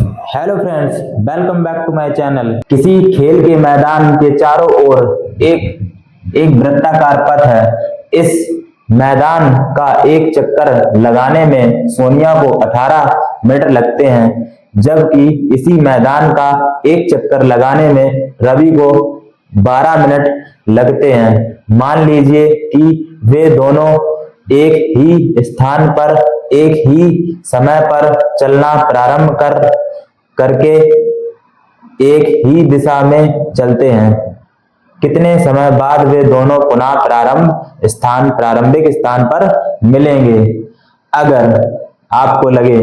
Hello friends, welcome back to my channel. किसी खेल के मैदान के चारों ओर एक एक वृत्ताकार पथ है। इस मैदान का एक चक्कर लगाने में सोनिया को 18 मिनट लगते हैं, जबकि इसी मैदान का एक चक्कर लगाने में रवि को 12 मिनट लगते हैं। मान लीजिए कि वे दोनों एक ही स्थान पर एक ही समय पर चलना प्रारंभ करके एक ही दिशा में चलते हैं। कितने समय बाद वे दोनों पुनः प्रारंभिक स्थान पर मिलेंगे? अगर आपको लगे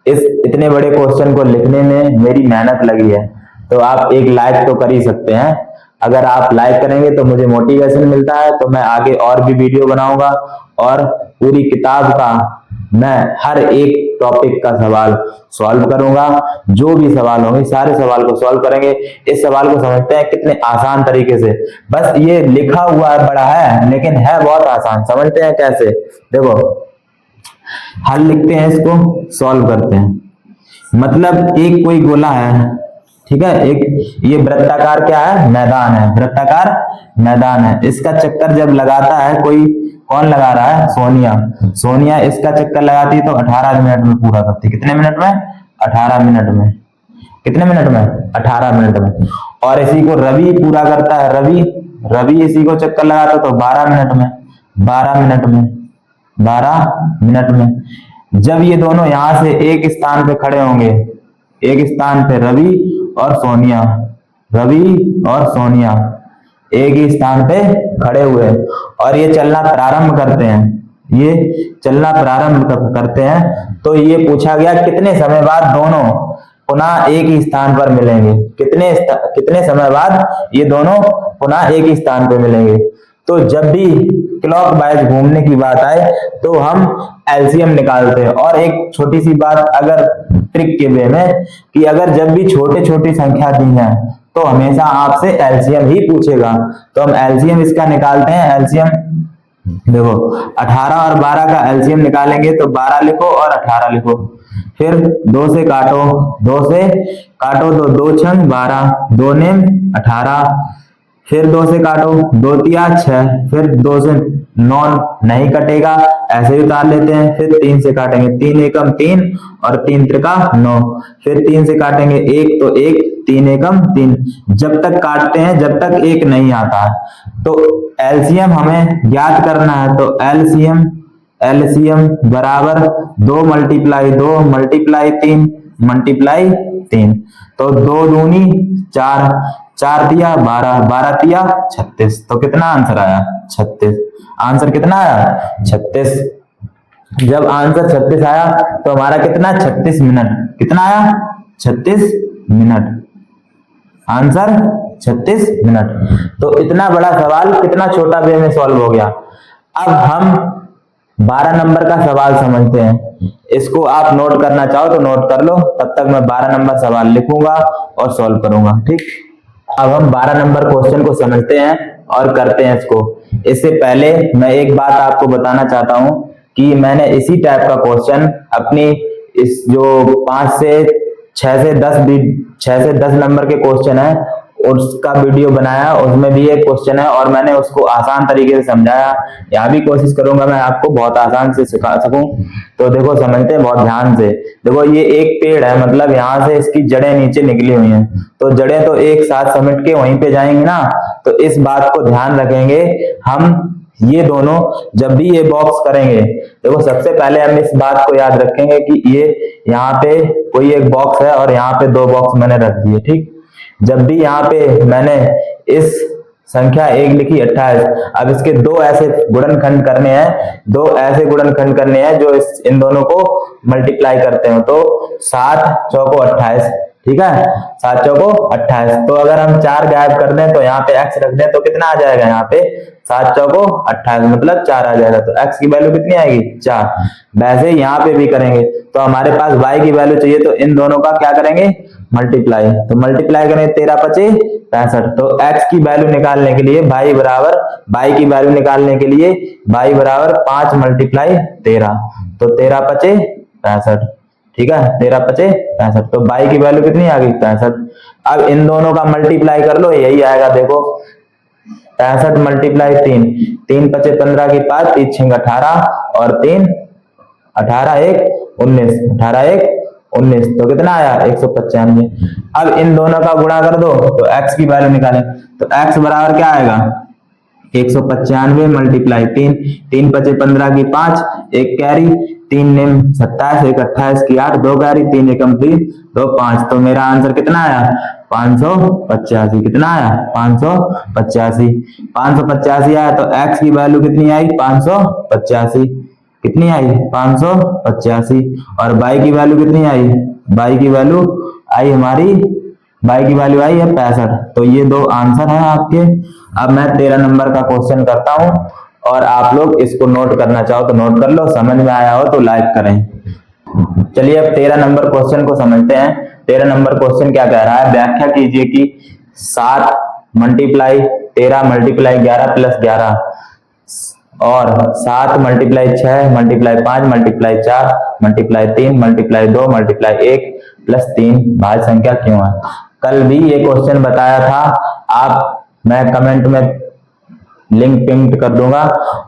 इस इतने बड़े क्वेश्चन को लिखने में मेरी मेहनत लगी है तो आप एक लाइक तो कर ही सकते हैं। अगर आप लाइक करेंगे तो मुझे मोटिवेशन मिलता है, तो मैं आगे और भी वीडियो बनाऊंगा और पूरी किताब का मैं हर एक टॉपिक का सवाल सॉल्व करूंगा। जो भी सवाल होंगे सारे सवाल को सॉल्व करेंगे। इस सवाल को समझते हैं कितने आसान तरीके से। बस ये लिखा हुआ बड़ा है लेकिन है बहुत आसान। समझते हैं कैसे? देखो, हल लिखते हैं, इसको सॉल्व करते हैं। मतलब एक कोई गोला है, ठीक है, एक ये वृत्ताकार क्या है? मैदान है। वृत्ताकार मैदान है। इसका चक्कर जब लगाता है कोई, कौन लगा रहा है? सोनिया। सोनिया इसका चक्कर लगाती है तो 18 मिनट में पूरा करती है। कितने मिनट में? 18 मिनट में। कितने मिनट में? 18 मिनट में। और इसी को रवि पूरा करता है। रवि इसी को चक्कर लगाता है तो 12 मिनट में। 12 मिनट में। 12 मिनट में। जब ये दोनों यहां से एक स्थान पे खड़े होंगे, एक स्थान पे रवि और सोनिया एक ही स्थान पे खड़े हुए और ये चलना प्रारंभ करते हैं, तो ये पूछा गया कितने समय बाद दोनों पुनः एक ही स्थान पर मिलेंगे। कितने समय बाद ये दोनों पुनः एक ही स्थान पर मिलेंगे? तो जब भी क्लॉकवाइज घूमने की बात आए तो हम एलसीएम निकालते हैं। और एक छोटी सी बात अगर ट्रिक के वे में, कि अगर जब भी छोटे छोटी संख्या दी है तो हमेशा आपसे एलसीएम ही पूछेगा। तो हम एलसीएम इसका निकालते हैं। एलसीएम देखो, 18 और 12 का एलसीएम निकालेंगे तो 12 लिखो और 18 लिखो। फिर 2 से काटो, 2 से काटो तो 2 छंग 12, 2 नेम 18। फिर 2 से काटो, 2 तिया 6, फिर 2 से 9 नहीं कटेगा, ऐसे ही उतार लेते हैं। फिर 3 से काटेंगे, 3 एकम 3 और 3 त्रिका 9। फिर 3 से काटेंगे 1 तो 1, 3 एकम 3। जब तक काटते हैं जब तक 1 नहीं आता है। तो एलसीएम हमें ज्ञात करना है। तो एलसीएम बराबर 2 मल्टीप्लाई 2 मल्टीप्लाई 3 मल्टीप्लाई 3। तो 2 दूनी 4, 4 तिया 12, 12 तिया 36। तो कितना आंसर आया? 36। आंसर कितना आया? 36। जब आंसर 36 आया तो हमारा कितना? 36 मिनट। कितना आया? 36 मिनट। Answer 36 minute. तो इतना बड़ा सवाल कितना छोटा वे में सॉल्व हो गया। अब हम 12 नंबर का सवाल समझते हैं। इसको आप नोट करना चाहो तो नोट कर लो, तब तक मैं 12 नंबर सवाल लिखूंगा और सॉल्व करूंगा। ठीक, अब हम 12 नंबर क्वेश्चन को समझते हैं और करते हैं इसको। इससे पहले मैं एक बात आपको बताना चाहता हूं कि मैंने इसी टाइप का क्वेश्चन अपनी इस जो 6 से 10 नंबर के क्वेश्चन है उसका वीडियो बनाया। उसमें भी एक क्वेश्चन है और मैंने उसको आसान तरीके से समझाया। यहाँ भी कोशिश करूंगा मैं आपको बहुत आसान से सिखा सकूं। तो देखो, समझते हैं बहुत ध्यान से। देखो, ये एक पेड़ है, मतलब यहाँ से इसकी जड़ें नीचे निकली हुई हैं, तो जड़ें तो एक साथ समेट के वहीं पे जाएंगी ना। तो इस बात को ध्यान रखेंगे हम। ये दोनों जब भी ये बॉक्स करेंगे, देखो सबसे पहले हम इस बात को याद रखेंगे कि ये यहाँ पे कोई एक बॉक्स है और यहाँ पे 2 बॉक्स मैंने रख दिए। ठीक, जब भी यहाँ पे मैंने इस संख्या 1 लिखी 28, अब इसके 2 ऐसे गुणनखंड करने हैं जो इन दोनों को मल्टीप्लाई करते हो। तो 7 चौको 28, ठीक है, 7 चौको 28। तो अगर हम 4 गायब कर दें तो यहाँ पे x रख दें तो कितना आ जाएगा? यहाँ पे 7 चौको 28 मतलब 4 आ जाएगा। तो x की वैल्यू कितनी आएगी? 4। वैसे यहाँ पे भी करेंगे तो हमारे पास y की वैल्यू चाहिए, तो इन दोनों का क्या करेंगे? मल्टीप्लाई। तो मल्टीप्लाई करेंगे 13 पचे 65। तो x की वैल्यू निकालने के लिए y की वैल्यू निकालने के लिए y बराबर 5 मल्टीप्लाई 13। तो 13 पचे 65। ठीक है, 13 पचे 65। तो y की वैल्यू कितनी आ गई 65। अब इन दोनों का मल्टीप्लाई कर लो, यही आएगा देखो 65 मल्टीप्लाई 3, 3 पचे 15 की 5, 3 6 18 और 3 18 1 19, 18 1 19, तो कितना आया 195। अब इन दोनों का गुणा कर दो तो x की वैल्यू निकालें, तो x बराबर क्या आएगा 195 मल्टीप्लाई 3, 3 पचे 15 की 5, एक कैरी, 3 निम 27, 1 28 की 8, 2 कैरी, 3 एकम 3, 2 5। तो मेरा आंसर कितना आया 585। कितना आया 585। 585 आया तो x की वैल्यू कितनी आई 585। कितनी आई 585। और y की वैल्यू कितनी आई, y की वैल्यू आई हमारी, y की वैल्यू आई है 65। तो ये दो आंसर हैं आपके। अब मैं 13 नंबर का क्वेश्चन करता हूं और आप लोग इसको नोट करना चाहो तो नोट कर लो, समझ में आया हो तो लाइक करें। चलिए अब 13 नंबर क्वेश्चन को समझते हैं। 13 नंबर क्वेश्चन क्या कह रहा है, व्याख्या कीजिए कि 7 मल्टीप्लाई 13 मल्टीप्लाई 11 प्लस 11 और 7 multiply 6 multiply 5 multiply 4 multiply 3 multiply 2 multiply 1 plus 3 भाज्य संख्या क्यों है। कल भी ये क्वेश्चन बताया था, आप मैं कमेंट में लिंक पिंग कर दूंगा,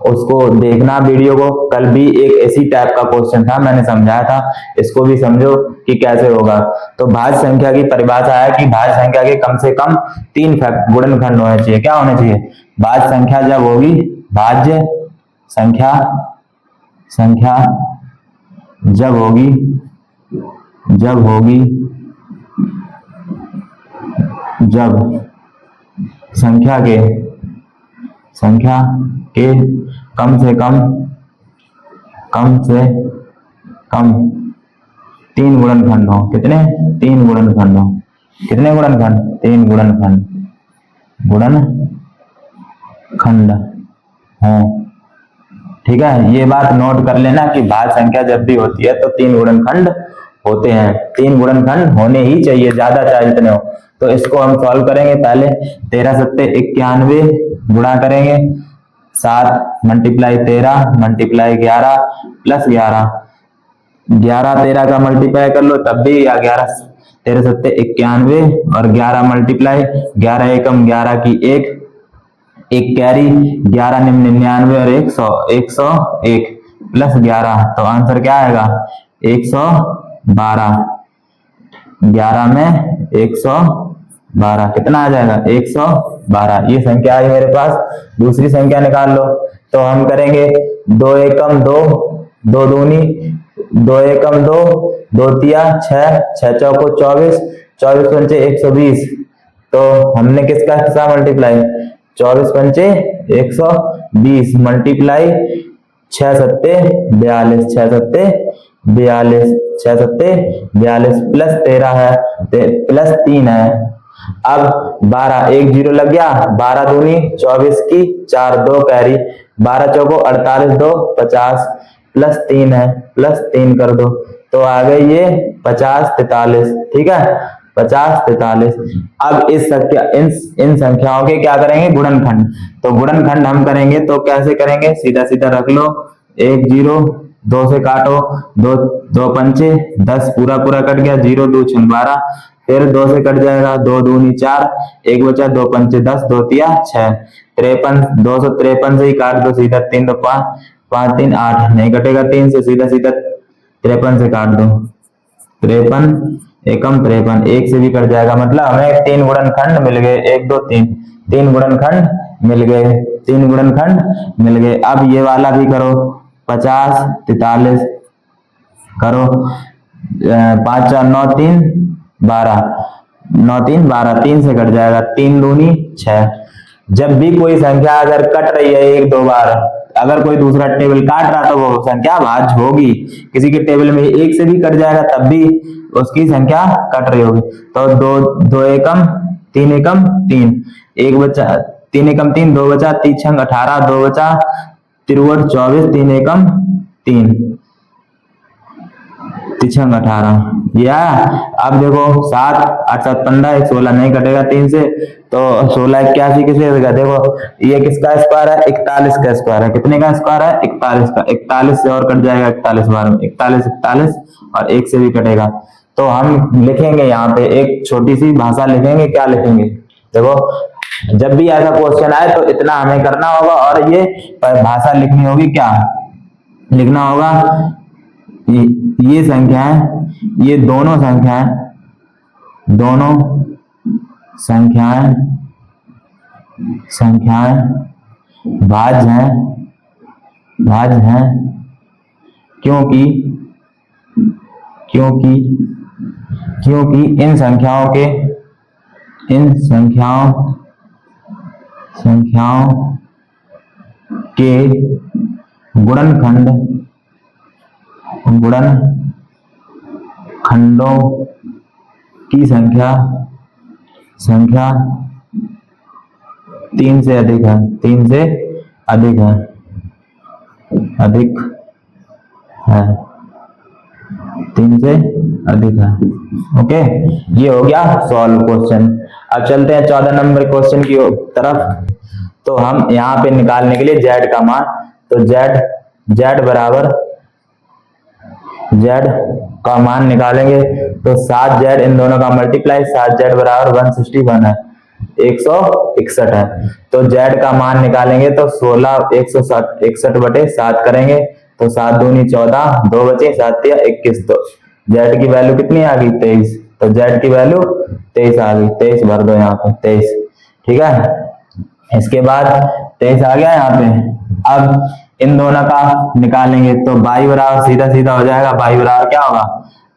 उसको देखना वीडियो को। कल भी एक ऐसी टाइप का क्वेश्चन था, मैंने समझाया था, इसको भी समझो कि कैसे होगा। तो भाज्य संख्या की परिभाषा है कि भाज्य संख्या के कम से कम 3 गुणनखंड होने चाहिए। क्या होने चाहिए, भाज्य संख्या जब होगी, भाज्य संख्या जब होगी जब संख्या के कम से कम 3 गुणनखंड हो। कितने 3 गुणनखंड हो। कितने गुणनखंड 3 गुणनखंड हो। ठीक है, ये बात नोट कर लेना कि भाज्य संख्या जब भी होती है तो 3 गुणनखंड होते हैं। 3 गुणनखंड होने ही चाहिए, ज्यादा चाहे जितने हो। तो इसको हम सॉल्व करेंगे। पहले 13 सत्ते 91 गुणा करेंगे 7 मल्टीप्लाई 13 मल्टीप्लाई 11 प्लस 11, 11 13 का मल्टीप्लाई कर लो तब भी, या 11 13 सत्ते 91 और 11 मल्टीप्लाई 11 एकम 11 की 1, एक कैरी, 11 निम 99 और 101 प्लस 11, तो आंसर क्या आएगा 112। 11 में 112 कितना आ जाएगा 112। ये संख्या आई मेरे पास। दूसरी संख्या निकाल लो। तो हम करेंगे 2 एकम 2, 2 दूनी 2 एकम 2, 2 तिया 6, 6 चौको 24, 24 पंचे 120। तो हमने किसका हिस्सा मल्टीप्लाई 24 पंचे 120 मल्टीप्लाई 6 सत्ते 42, 6 सत्ते 42, 6 सत्ते 42 प्लस 13 है, प्लस 3 है। अब 12 एक 0 लग गया, 12 दूनी 24 की 4, 2 कैरी, 12 चौको 48, 2 50 प्लस 3 है, प्लस 3 कर दो तो आ गई ये 50 43। ठीक है 50 43। अब इन संख्याओं के क्या करेंगे गुणनखंड। तो गुणनखंड हम करेंगे तो कैसे करेंगे, सीधा सीधा रख लो, 1 0 2 से काटो, 2 2 पंचे 10 पूरा पूरा कट गया, 0 2 6 12, फिर 2 से कट जाएगा, 2 दूनी 4, 1 बचा, 2 पंचे 10, 2 तिया 6, 53 253 से ही काट दो सीधा, 3 2 5 5 3 8 नहीं कटेगा, 3 से सीधा सीधा 53 से काट दो, 53 एकम 53, 1 से भी कट जाएगा। मतलब हमें 3 गुणनखंड मिल गए, 1 2 3 3 गुणनखंड मिल गए, 3 गुणनखंड मिल गए। अब ये वाला भी करो, 50 43 करो, 5 4 9 3 12, 9 3 12, 3 से कट जाएगा, 3 दूनी 6। जब भी कोई संख्या अगर कट रही है 1 2 बार, अगर कोई दूसरा टेबल काट रहा तो वो संख्या भाज्य होगी। किसी के टेबल में 1 से भी कट जाएगा तब भी उसकी संख्या कट रही होगी। तो 2 एकम 3 एकम 3, 1 बचा, 3 एकम 3, 2 बचा, 3 6 18, 2 बचा, 53 24, 3 एकम 3, तिछंग 18 ये आया। अब देखो 7 8 7 15, 16 नहीं कटेगा 3 से, तो 16 81 किसे देगा, देखो ये किसका स्क्वायर है, 41 का स्क्वायर है। कितने का स्क्वायर है, 41 का। 41 से और कट जाएगा 41 बार में, 41 41 और 1 से भी कटेगा। तो हम लिखेंगे यहाँ पे एक छोटी सी भाषा लिखेंगे। क्या लिखेंगे, देखो जब भी ऐसा क्वेश्चन आए तो इतना हमें करना होगा और ये भाषा लिखनी होगी। क्या लिखना होगा, ये संख्याएं, ये दोनों संख्याएं भाज्य हैं क्योंकि इन संख्याओं के गुणनखंडों की संख्या 3 से अधिक है, ओके। ये हो गया सॉल्व क्वेश्चन। अब चलते हैं 14 नंबर क्वेश्चन की तरफ। तो हम यहाँ पे निकालने के लिए z का मान, तो z बराबर, z का मान निकालेंगे तो 7z, इन दोनों का मल्टीप्लाई, 7z बराबर 161 है, 161 है। तो z का मान निकालेंगे तो 161 बटे 7 करेंगे, तो 7 दूनी 14, 2 बचे, 7 तिया 21। तो z की वैल्यू कितनी आ गई, 23। तो z की वैल्यू 23 आ गई, 23 भर दो यहाँ पे, 23, ठीक है। इसके बाद 23 आ गया यहाँ पे। अब इन दोनों का निकालेंगे तो y बराबर सीधा सीधा हो जाएगा, y बराबर क्या होगा,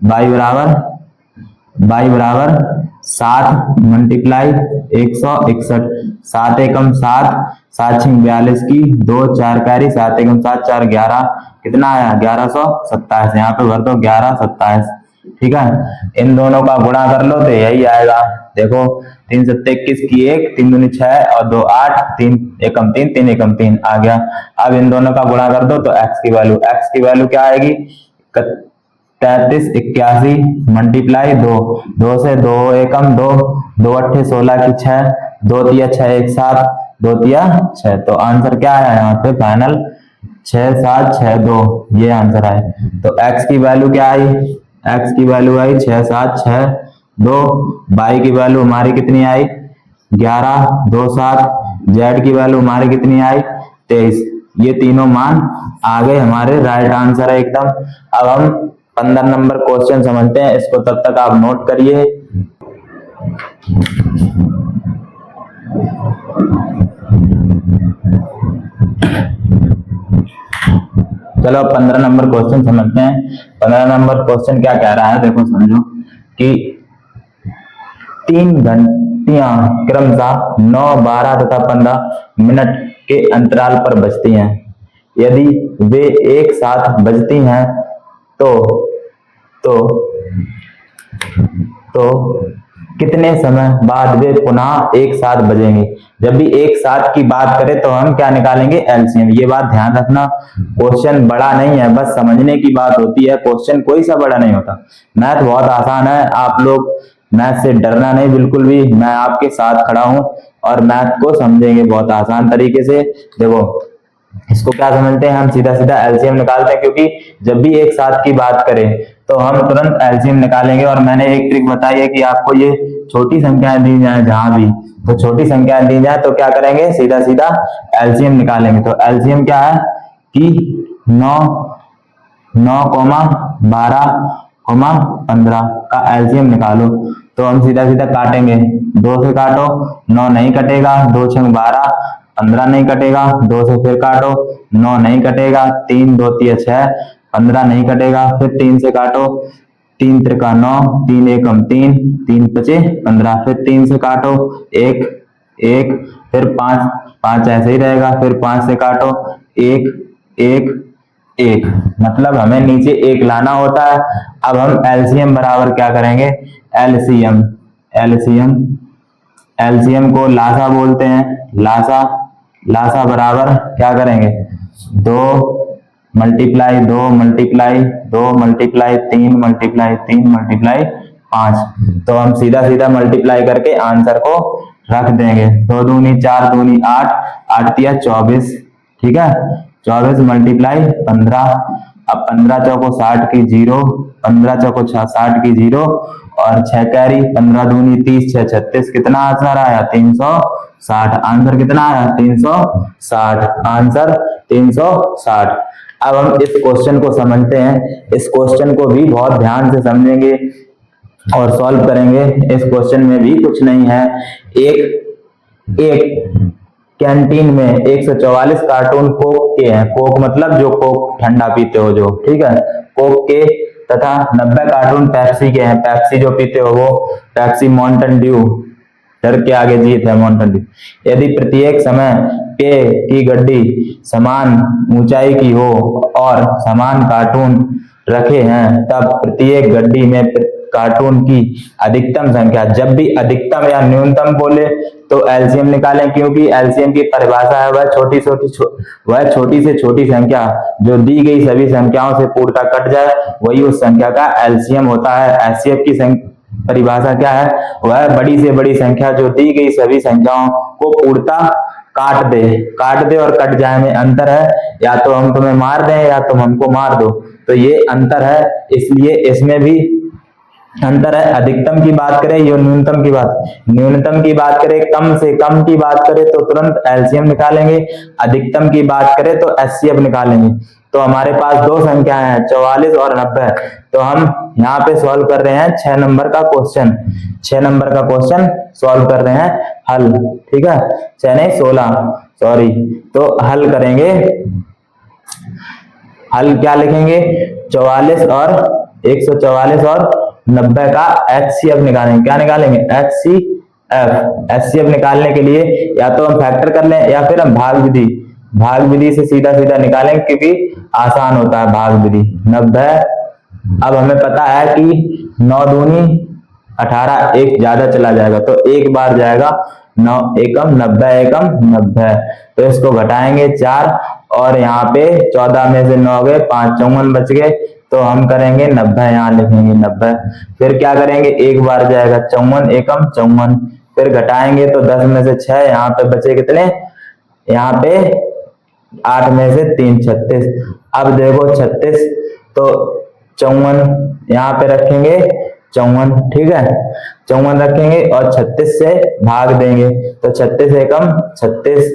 y बराबर 7 मल्टीप्लाई 161, 7 एकम 7, 7 छिंग 42 की, 2 4 कैरी, 7 एकम 7 4 11, कितना आया 1127। यहाँ पे भर दो 1127, ठीक है। इन दोनों का गुणा कर लो तो यही आएगा, देखो 3 7 21 की 1, 3 दूनी 6 और 2 8, 3 एकम 3, 3 एकम 3 आ गया। अब इन दोनों का गुणा कर दो तो x की वैल्यू क्या आएगी, 33 81 मल्टीप्लाई 2, 2 से 2 एकम 2, 2 अट्ठे 16 की 6, 2 तिया 6 1 7, 2 तिया 6। तो आंसर क्या आया यहाँ पे फाइनल, 6 7 6 2, ये आंसर आए। तो x की वैल्यू क्या आई, x की वैल्यू आई 6 7 6 2, y की वैल्यू हमारी कितनी आई 11 2 7, z की वैल्यू हमारी कितनी आई 23। ये तीनों मान आ गए हमारे, राइट आंसर है एकदम। अब हम 15 नंबर क्वेश्चन समझते हैं, इसको तब तक आप नोट करिए। चलो 15 नंबर क्वेश्चन समझते हैं। 15 नंबर क्वेश्चन क्या कह रहा है, देखो समझो कि 3 घंटियां क्रमशः 9 12 तथा 15 मिनट के अंतराल पर बजती हैं। यदि वे एक साथ बजती हैं तो कितने समय बाद वे पुनः एक साथ बजेंगे। जब भी एक साथ की बात करें तो हम क्या निकालेंगे, एलसीएम। ये बात ध्यान रखना, क्वेश्चन बड़ा नहीं है, बस समझने की बात होती है, क्वेश्चन कोई सा बड़ा नहीं होता। मैथ बहुत आसान है, आप लोग मैथ से डरना नहीं बिल्कुल भी, मैं आपके साथ खड़ा हूं और मैथ को समझेंगे बहुत आसान तरीके से। देखो इसको क्या समझते हैं, हम सीधा सीधा एलसीएम निकालते हैं, क्योंकि जब भी एक साथ की बात करें तो हम तुरंत एलसीएम निकालेंगे। और मैंने एक ट्रिक बताई है कि आपको ये छोटी संख्याएं दी जाए जहां भी, तो छोटी संख्याएं दी जाए तो क्या करेंगे, सीधा सीधा एलसीएम निकालेंगे। तो एलसीएम क्या है कि 9 12 15 का एलसीएम निकालो। तो हम सीधा सीधा काटेंगे, 2 से काटो 9 नहीं कटेगा, 2 6 12, 15 नहीं कटेगा, 2 से फिर काटो 9 नहीं कटेगा, 3 2 3 6, 15 नहीं कटेगा, फिर 3 से काटो, 3 त्रिका 9, 3 एकम 3, 3 पचे 15, फिर 3 से काटो 1 1, फिर 5 5 ऐसे ही रहेगा, फिर 5 से काटो 1 1 1, मतलब हमें नीचे 1 लाना होता है। अब हम एलसीएम बराबर क्या करेंगे, एलसीएम को लासा बोलते हैं। लासा बराबर क्या करेंगे, 2 multiply 2 multiply 2 multiply 3 multiply 3 multiply 5। तो हम सीधा सीधा मल्टीप्लाई करके आंसर को रख देंगे। 2 दूनी 4 दूनी 8, 8 तिया 24, ठीक है। 24 मल्टीप्लाई 15, अब 15 चौको 60 की 0, 15 चौको 60 की 0 और 6 कैरी, 15 दूनी 30, 6 36, कितना आंसर आया 360। आंसर कितना आया 360, आंसर 360। अब हम इस क्वेश्चन को समझते हैं। इस क्वेश्चन को भी बहुत ध्यान से समझेंगे और सॉल्व करेंगे। इस क्वेश्चन में भी कुछ नहीं है। एक कैंटीन में 144 कार्टून कोक के हैं। कोक मतलब जो कोक ठंडा पीते हो जो, ठीक है, कोक के, तथा 90 कार्टून पेप्सी के हैं। पेप्सी जो पीते हो वो पेप्सी माउंटेन ड्यू, डर के आगे जीत है माउंटेन ड्यू। यदि प्रत्येक समय पेय की गड्डी समान ऊंचाई की हो और समान कार्टून रखे हैं, तब प्रत्येक गड्डी में कार्टून की अधिकतम संख्या। जब भी अधिकतम या न्यूनतम बोले तो एलसीएम निकालें, क्योंकि एलसीएम की परिभाषा है वह छोटी से छोटी संख्या जो दी गई सभी संख्याओं से पूर्णतः कट जाए, वही उस संख्या का एलसीएम होता है। एचसीएफ की परिभाषा क्या है, वह बड़ी से बड़ी संख्या जो दी गई सभी संख्याओं को पूर्णतः काट दे और कट जाए में अंतर है। या तो हम तुम्हें मार दें या तुम हमको मार दो, तो ये अंतर है। इसलिए इसमें भी अंतर है। अधिकतम की बात करें या न्यूनतम की बात करें, कम से कम की बात करें तो तुरंत एलसीएम निकालेंगे, अधिकतम की बात करें तो एचसीएफ निकालेंगे। तो हमारे पास दो संख्याएं हैं 44 और 90। तो हम यहाँ पे सॉल्व कर रहे हैं 6 नंबर का क्वेश्चन। 6 नंबर का क्वेश्चन सॉल्व कर रहे हैं, हल, ठीक है, 6 नहीं 16, सॉरी। तो हल करेंगे, हल क्या लिखेंगे, 44 और 144 और 90 का एचसीएफ निकालेंगे। क्या निकालेंगे, एचसीएफ निकालने के लिए या तो हम फैक्टर कर लें या फिर हम भाग विधि से सीधा सीधा निकालें, क्योंकि आसान होता है भाग विधि। 90, अब हमें पता है कि 9 दूनी 18, एक ज्यादा चला जाएगा तो एक बार जाएगा, 9 एकम 90 एकम 90। तो इसको घटाएंगे 4 और यहाँ पे 14 में से 9 गए, 5 54 बच गए। तो हम करेंगे 90, यहाँ लिखेंगे 90। फिर क्या करेंगे, एक बार जाएगा 54 एकम 54, फिर घटाएंगे तो 10 में से 6, यहाँ पे बचे कितने, यहाँ पे 8 में से 3 36। अब देखो 36, तो 54 यहाँ पे रखेंगे 54, ठीक है, 54 रखेंगे और 36 से भाग देंगे तो 36 एकम 36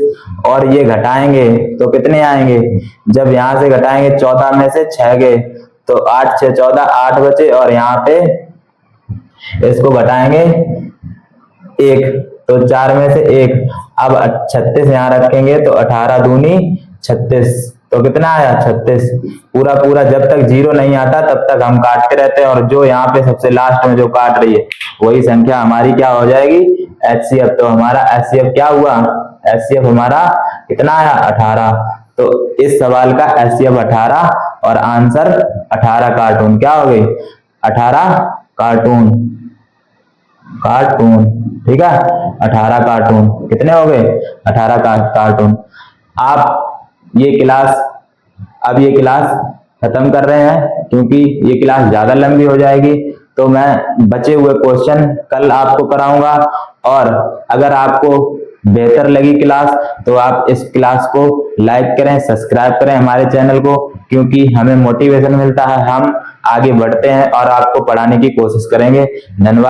और ये घटाएंगे तो कितने आएंगे, जब यहाँ से घटाएंगे 14 में से 6 गए तो 8 6 14, 8 बचे और यहाँ पे इसको घटाएंगे 1 तो 4 में से 1। अब 36 यहाँ रखेंगे तो 18 दूनी 36, तो कितना आया 36। पूरा पूरा जब तक 0 नहीं आता तब तक हम काटते रहते हैं और जो यहाँ पे सबसे लास्ट में जो काट रही है वही संख्या हमारी क्या हो जाएगी, एचसीएफ। तो हमारा एचसीएफ क्या हुआ, एचसीएफ हमारा कितना आया 18। तो इस सवाल का एचसीएफ 18 और आंसर 18 कार्टून। क्या हो गई, 18 कार्टून, ठीक है, 18 कार्टून। कितने हो गए, 18 कार्टून। आप ये क्लास खत्म कर रहे हैं क्योंकि ये क्लास ज्यादा लंबी हो जाएगी, तो मैं बचे हुए क्वेश्चन कल आपको कराऊंगा। और अगर आपको बेहतर लगी क्लास तो आप इस क्लास को लाइक करें, सब्सक्राइब करें हमारे चैनल को, क्योंकि हमें मोटिवेशन मिलता है, हम आगे बढ़ते हैं और आपको पढ़ाने की कोशिश करेंगे। धन्यवाद।